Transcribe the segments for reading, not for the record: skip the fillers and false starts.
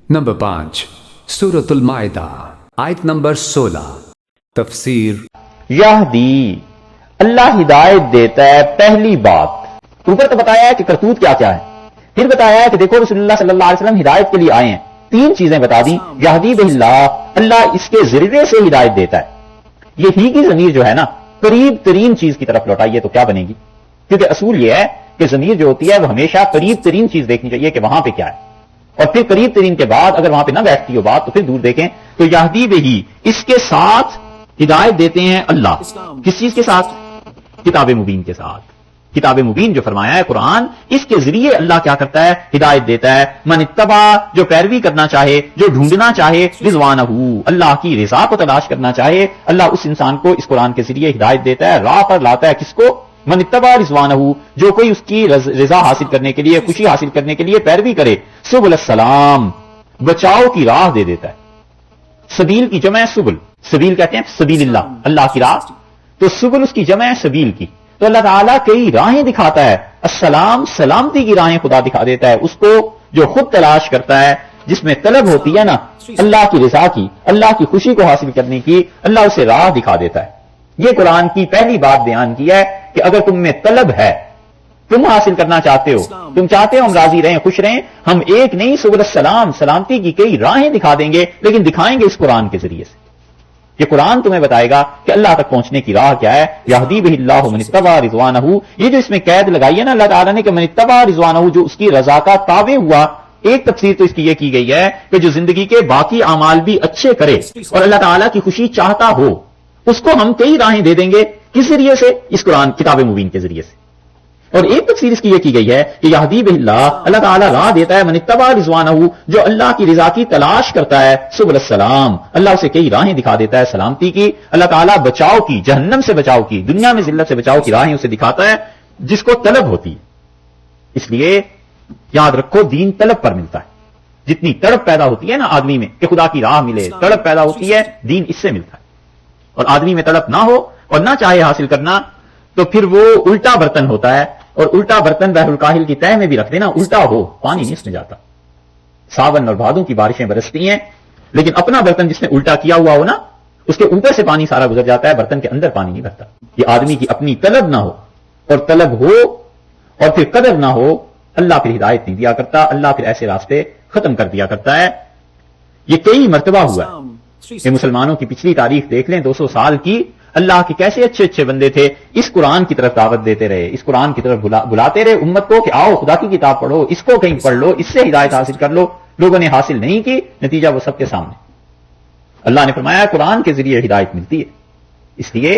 Number 5 سورۃ المائدہ آیت number 16 تفسیر یہدی اللہ ہدایت دیتا ہے. پہلی بات اوپر تو بتایا ہے کہ کرتوت کیا کیا ہے, پھر بتایا ہے کہ دیکھو رسول اللہ صلی اللہ علیہ وسلم ہدایت کے لیے آئے ہیں. تین چیزیں بتا دیں. یہدی باللہ, اللہ اس کے ذریعے سے ہدایت دیتا ہے. یہ ہی کی ضمیر جو ہے نا قریب ترین چیز کی طرف لوٹائیے تو کیا بنے گی, کیونکہ اصول یہ ہے کہ ضمیر جو ہوتی ہے وہ ہمیشہ قریب ترین چیز دیکھنی چاہیے کہ وہاں پہ کیا ہے, اور پھر قریب ترین کے بعد اگر وہاں پہ نہ بیٹھتی ہو بات تو پھر دور دیکھیں. تو یہدی بہی, اس کے ساتھ ہدایت دیتے ہیں اللہ. کس چیز کے ساتھ؟ کتاب مبین کے ساتھ. کتاب مبین جو فرمایا ہے قرآن, اس کے ذریعے اللہ کیا کرتا ہے, ہدایت دیتا ہے. من اتبع, جو پیروی کرنا چاہے, جو ڈھونڈنا چاہے, رضوانہ, اللہ کی رضا کو تلاش کرنا چاہے, اللہ اس انسان کو اس قرآن کے ذریعے ہدایت دیتا ہے, راہ پر لاتا ہے. کس کو؟ من اتبع رضوانہ, جو کوئی اس کی رضا حاصل کرنے کے لیے, خوشی حاصل کرنے کے لیے پیروی کرے. سبل السلام, بچاؤ کی راہ دے دیتا ہے. سبیل کی جمع ہے سبل, سبیل کہتے ہیں سبیل اللہ, اللہ کی راہ, تو سبل اس کی جمع ہے سبیل کی. تو اللہ تعالیٰ کئی راہیں دکھاتا ہے. السلام, سلامتی کی راہیں خدا دکھا دیتا ہے اس کو جو خود تلاش کرتا ہے, جس میں طلب ہوتی ہے نا اللہ کی رضا کی, اللہ کی خوشی کو حاصل کرنے کی, اللہ اسے راہ دکھا دیتا ہے. یہ قرآن کی پہلی بات بیان کی ہے کہ اگر تم میں طلب ہے, تم حاصل کرنا چاہتے ہو, تم چاہتے ہو ہم راضی رہیں, خوش رہیں, ہم ایک نہیں سبل السلام, سلامتی کی کئی راہیں دکھا دیں گے, لیکن دکھائیں گے اس قرآن کے ذریعے سے. یہ قرآن تمہیں بتائے گا کہ اللہ تک پہنچنے کی راہ کیا ہے. یہدی بہ اللہ من اتبع رضوانہ, یہ جو اس میں قید لگائی ہے نا اللہ تعالیٰ نے کہ من اتبع رضوانہ, جو اس کی رضا کا تابع ہوا. ایک تفسیر تو اس کی یہ کی گئی ہے کہ جو زندگی کے باقی اعمال بھی اچھے کرے اور اللہ تعالیٰ کی خوشی چاہتا ہو, اس کو ہم کئی راہیں دے دیں گے. کس ذریعے سے؟ اس قرآن کتاب مبین کے ذریعے سے. اور ایک تفسیر اس کی یہ کی گئی ہے کہ یہدی باللہ, اللہ تعالیٰ راہ دیتا ہے من اتبع رضوانہ, جو اللہ کی رضا کی تلاش کرتا ہے. سبل السلام, اللہ اسے کئی راہیں دکھا دیتا ہے سلامتی کی. اللہ تعالیٰ بچاؤ کی, جہنم سے بچاؤ کی, دنیا میں ذلت سے بچاؤ کی راہیں اسے دکھاتا ہے جس کو طلب ہوتی ہے. اس لیے یاد رکھو دین طلب پر ملتا ہے. جتنی تڑپ پیدا ہوتی ہے نا آدمی میں کہ خدا کی راہ ملے, تڑپ پیدا ہوتی ہے, دین اس سے ملتا ہے. اور آدمی میں تڑپ نہ ہو اور نہ چاہے حاصل کرنا تو پھر وہ الٹا برتن ہوتا ہے, اور الٹا برتن بحر الکاہل کی تہ میں بھی رکھ دینا, الٹا ہو, پانی نہیں اس میں جاتا. ساون اور بھادوں کی بارشیں برستی ہیں, لیکن اپنا برتن جس نے الٹا کیا ہوا ہو نا, اس کے اوپر سے پانی سارا گزر جاتا ہے, برتن کے اندر پانی نہیں بھرتا. یہ آدمی کی اپنی طلب نہ ہو, اور طلب ہو اور پھر قدر نہ ہو, اللہ پھر ہدایت نہیں دیا کرتا, اللہ پھر ایسے راستے ختم کر دیا کرتا ہے. یہ کئی مرتبہ ہوا ہے. یہ مسلمانوں کی پچھلی تاریخ دیکھ لیں, 200 سال کی, اللہ کے کیسے اچھے اچھے بندے تھے, اس قرآن کی طرف دعوت دیتے رہے, اس قرآن کی طرف بلاتے رہے امت کو کہ آؤ خدا کی کتاب پڑھو, اس کو کہیں پڑھ لو, اس سے ہدایت حاصل کر لو. لوگوں نے حاصل نہیں کی, نتیجہ وہ سب کے سامنے. اللہ نے فرمایا قرآن کے ذریعے ہدایت ملتی ہے. اس لیے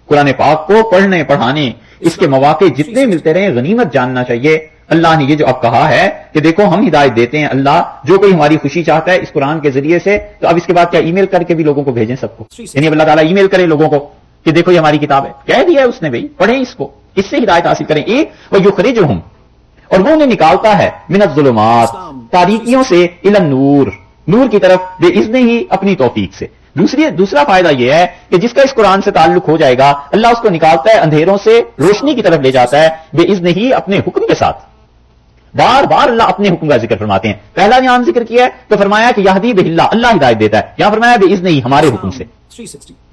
قرآن پاک کو پڑھنے پڑھانے, اس کے مواقع جتنے ملتے رہے غنیمت جاننا چاہیے. اللہ نے یہ جو اب کہا ہے کہ دیکھو ہم ہدایت دیتے ہیں, اللہ جو کوئی ہماری خوشی چاہتا ہے اس قرآن کے ذریعے سے, تو اب اس کے بعد کیا ای میل کر کے بھی لوگوں کو بھیجیں سب کو, یعنی اب اللہ تعالیٰ ای میل کرے لوگوں کو کہ دیکھو یہ ہماری کتاب ہے, کہہ دیا ہے اس نے, بھائی پڑھیں اس کو, اس سے ہدایت حاصل کریں. ایک وَيُخْرِجُهُمْ, اور وہ انہیں نکالتا ہے, من الظلمات, تاریکیوں سے, الی النور, نور کی طرف, بے اذن ہی, اپنی توفیق سے. دوسرا فائدہ یہ ہے کہ جس کا اس قرآن سے تعلق ہو جائے گا, اللہ اس کو نکالتا ہے اندھیروں سے روشنی کی طرف لے جاتا ہے, بے اذن ہی, اپنے حکم کے ساتھ. بار بار اللہ اپنے حکم کا ذکر فرماتے ہیں. پہلا یہاں ذکر کیا ہے تو فرمایا کہ یہدی بہ اللہ ہدایت دیتا ہے, یہاں فرمایا بے اذن ہی, ہمارے حکم سے.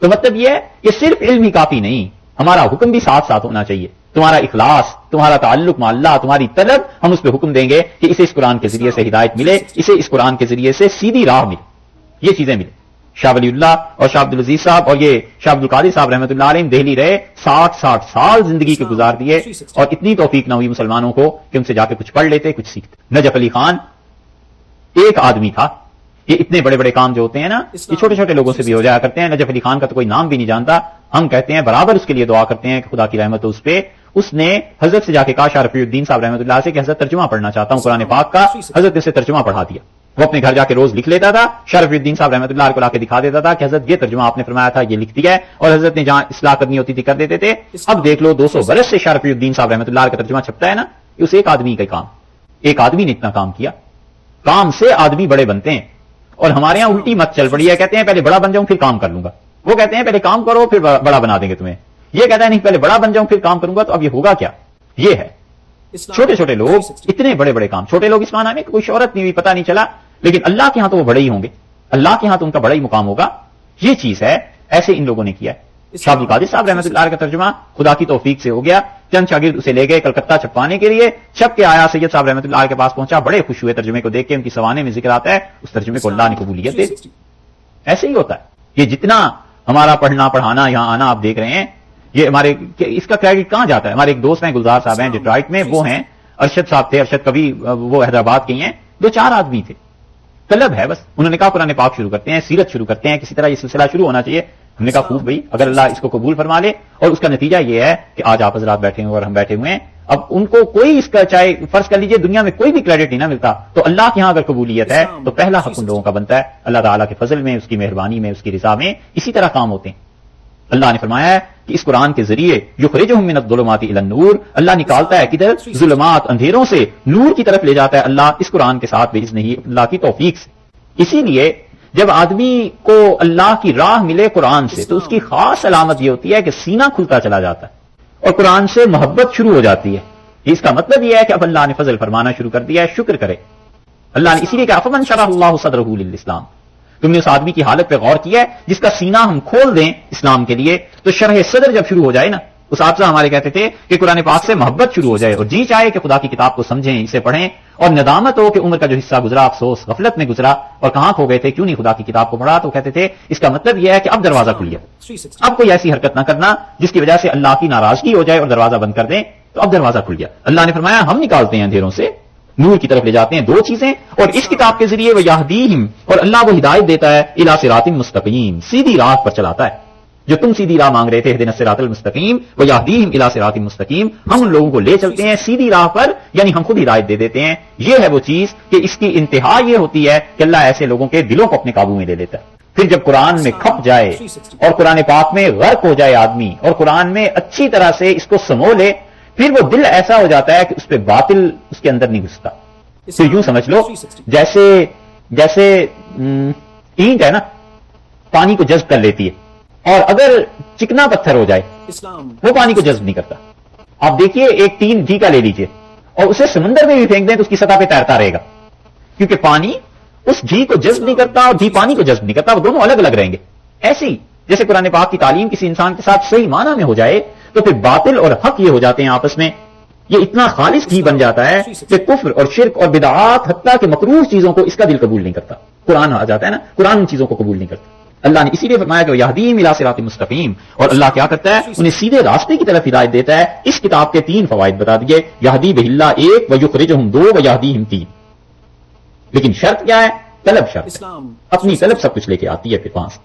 تو مطلب یہ ہے کہ صرف علم ہی کافی نہیں, ہمارا حکم بھی ساتھ ساتھ ہونا چاہیے. تمہارا اخلاص, تمہارا تعلق مع اللہ, تمہاری طلب, ہم اس پہ حکم دیں گے کہ اسے اس قرآن کے ذریعے سے ہدایت ملے, اسے اس قرآن کے ذریعے سے سیدھی راہ ملے, یہ چیزیں ملیں. شاہ ولی اللہ اور شاہ عبدالعزیز صاحب اور یہ شاہ عبدالقادر صاحب رحمۃ اللہ علیہ دہلی رہے, 60 سال زندگی کے گزار دیے, اور اتنی توفیق نہ ہوئی مسلمانوں کو کہ ان سے جا کے کچھ پڑھ لیتے, کچھ سیکھتے. نجف علی خان ایک آدمی تھا. یہ اتنے بڑے بڑے کام جو ہوتے ہیں نا, یہ چھوٹے چھوٹے لوگوں سے بھی ہو جایا کرتے ہیں. نجف علی خان کا تو کوئی نام بھی نہیں جانتا, ہم کہتے ہیں برابر اس کے لیے دعا کرتے ہیں کہ خدا کی رحمت ہو اس پہ. اس نے حضرت سے جا کے کہا, شاہ رفیع الدین صاحب رحمۃ اللہ سے, کہ حضرت ترجمہ پڑھنا چاہتا ہوں قرآن پاک کا. حضرت نے اسے ترجمہ پڑھا دیا. وہ اپنے گھر جا کے روز لکھ لیتا تھا, شاہ رفیع الدین صاحب رحمۃ اللہ کو لا کے دکھا دیتا تھا کہ حضرت یہ ترجمہ آپ نے فرمایا تھا, یہ لکھ دیا ہے, اور حضرت نے جہاں اصلاح کرنی ہوتی تھی کر دیتے تھے. اب دیکھ لو 200 برس سے شاہ رفیع الدین صاحب رحمۃ اللہ کا ترجمہ چھپتا ہے نا, اس ایک آدمی کا کام, ایک آدمی نے اتنا کام کیا. کام سے آدمی بڑے بنتے ہیں, اور ہمارے یہاں الٹی مت چل پڑی ہے, کہتے ہیں پہلے بڑا بن جاؤں پھر کام کر لوں گا. وہ کہتے ہیں پہلے کام کرو پھر بڑا بنا دیں گے تمہیں. یہ کہتا ہے نہیں پہلے بڑا بن جاؤں پھر کام کروں گا. تو اب یہ ہوگا کیا؟ یہ ہے چھوٹے چھوٹے لوگ اتنے بڑے بڑے کام. چھوٹے لوگ اس معنی میں کوئی شہرت نہیں ہوئی, پتہ نہیں چلا, لیکن اللہ کے ہاں تو وہ بڑے ہی ہوں گے, اللہ کے ہاں تو ان کا بڑا ہی مقام ہوگا. یہ چیز ہے, ایسے ان لوگوں نے کیا ہے. شاہ عبد القادر صاحب رحمۃ اللہ علیہ کا ترجمہ خدا کی توفیق سے ہو گیا. چند شاگرد اسے لے گئے کلکتہ چھپوانے کے لیے, چھپ کے آیا, سید صاحب رحمۃ اللہ علیہ کے پاس پہنچا, بڑے خوش ہوئے ترجمے کو دیکھ کے. ان کی سوانے میں ذکر آتا ہے اس ترجمے کو اللہ نے قبولیت دے دی. ایسے ہی ہوتا ہے. یہ جتنا ہمارا پڑھنا پڑھانا یہاں آنا آپ دیکھ رہے ہیں, یہ ہمارے اس کا کریڈٹ کہاں جاتا ہے؟ ہمارے ایک دوست ہیں گلزار صاحب ہیں ڈیٹرائٹ میں, وہ ہیں ارشد صاحب تھے. ارشد کبھی وہ حیدرآباد کے ہیں, 2-4 آدمی تھے. طلب ہے بس, انہوں نے کہا قرآن پاک شروع کرتے ہیں, سیرت شروع کرتے ہیں, کسی طرح یہ سلسلہ شروع ہونا چاہیے. ہم نے کہا خوب بھائی, اگر اللہ اس کو قبول فرما لے. اور اس کا نتیجہ یہ ہے کہ آج آپ حضرات بیٹھے ہوئے اور ہم بیٹھے ہوئے ہیں. اب ان کو کوئی اس کا, چاہے فرض کر لیجئے دنیا میں کوئی بھی کریڈٹ نہیں نہ ملتا, تو اللہ کے ہاں اگر قبولیت ہے تو پہلا حق ان لوگوں کا بنتا ہے. اللہ تعالیٰ کے فضل میں, اس کی مہربانی میں, اس کی رضا میں اسی طرح کام ہوتے ہیں. اللہ نے فرمایا ہے کہ اس قرآن کے ذریعے یخرجہم من الظلمات الی النور, اللہ نکالتا ہے کدھر؟ ظلمات, اندھیروں سے نور کی طرف لے جاتا ہے اللہ اس قرآن کے ساتھ باذنہ اللہ کی توفیق سے. اسی لیے جب آدمی کو اللہ کی راہ ملے قرآن سے تو اس کی خاص علامت یہ ہوتی ہے کہ سینہ کھلتا چلا جاتا ہے اور قرآن سے محبت شروع ہو جاتی ہے. اس کا مطلب یہ ہے کہ اب اللہ نے فضل فرمانا شروع کر دیا ہے, شکر کرے. اللہ نے اسی لیے کہا فمن شرح اللہ صدرہ للاسلام. تم نے اس آدمی کی حالت پہ غور کیا ہے جس کا سینہ ہم کھول دیں اسلام کے لیے, تو شرح صدر جب شروع ہو جائے نا, اس آپ سے ہمارے کہتے تھے کہ قرآن پاک سے محبت شروع ہو جائے اور جی چاہے کہ خدا کی کتاب کو سمجھیں, اسے پڑھیں, اور ندامت ہو کہ عمر کا جو حصہ گزرا افسوس غفلت میں گزرا اور کہاں کھو گئے تھے, کیوں نہیں خدا کی کتاب کو پڑھا, تو کہتے تھے اس کا مطلب یہ ہے کہ اب دروازہ کھل گیا. اب کوئی ایسی حرکت نہ کرنا جس کی وجہ سے اللہ کی ناراضگی ہو جائے اور دروازہ بند کر دیں, تو اب دروازہ کھل گیا. اللہ نے فرمایا ہم نکالتے ہیں اندھیروں سے نور کی طرف لے جاتے ہیں. 2 چیزیں, اور اس کتاب کے ذریعے ویہدیہم, اور اللہ وہ ہدایت دیتا ہے الی صراط مستقیم, سیدھی راہ پر چلاتا ہے. جو تم سیدھی راہ مانگ رہے تھے اہدنا الصراط المستقیم ویہدیہم الی صراط مستقیم, ہم ان لوگوں کو لے چلتے ہیں سیدھی راہ پر, یعنی ہم خود ہدایت دے دیتے ہیں. یہ ہے وہ چیز کہ اس کی انتہا یہ ہوتی ہے کہ اللہ ایسے لوگوں کے دلوں کو اپنے قابو میں لے لیتا ہے. پھر جب قرآن میں کھپ جائے اور قرآن پاک میں غرق ہو جائے آدمی, اور قرآن میں اچھی طرح سے اس کو سمو لے, پھر وہ دل ایسا ہو جاتا ہے کہ اس پہ باطل اس کے اندر نہیں گھستا. تو یوں سمجھ لو جیسے اینٹ ہے نا, پانی کو جذب کر لیتی ہے, اور اگر چکنا پتھر ہو جائے وہ پانی کو جذب نہیں کرتا. آپ دیکھیے ایک ٹین گھی کا لے لیجئے اور اسے سمندر میں بھی پھینک دیں تو اس کی سطح پہ تیرتا رہے گا, کیونکہ پانی اس گھی کو جذب نہیں کرتا اور گھی پانی کو جذب نہیں کرتا, وہ دونوں الگ الگ رہیں گے. ایسی جیسے قرآن پاک کی تعلیم کسی انسان کے ساتھ صحیح معنی میں ہو جائے تو پھر باطل اور حق یہ ہو جاتے ہیں آپس میں, یہ اتنا خالص گھی بن جاتا ہے کہ کفر اور شرک اور بدعات حتیٰ کہ مکروہ چیزوں کو اس کا دل قبول نہیں کرتا. قرآن آ جاتا ہے نا, قرآن ان چیزوں کو قبول نہیں کرتا. اللہ نے اسی لیے فرمایا کہ یہدیہم الی صراط مستقیم, اور اللہ کیا کرتا ہے انہیں سیدھے راستے کی طرف ہدایت دیتا ہے. اس کتاب کے 3 فوائد بتا دیے, یہدی بہ اللہ 1 ویخرجہم 2 ویہدیہم 3. لیکن شرط کیا ہے؟ طلب شرط, اپنی طلب سب کچھ لے کے آتی ہے پھر وہاں سے.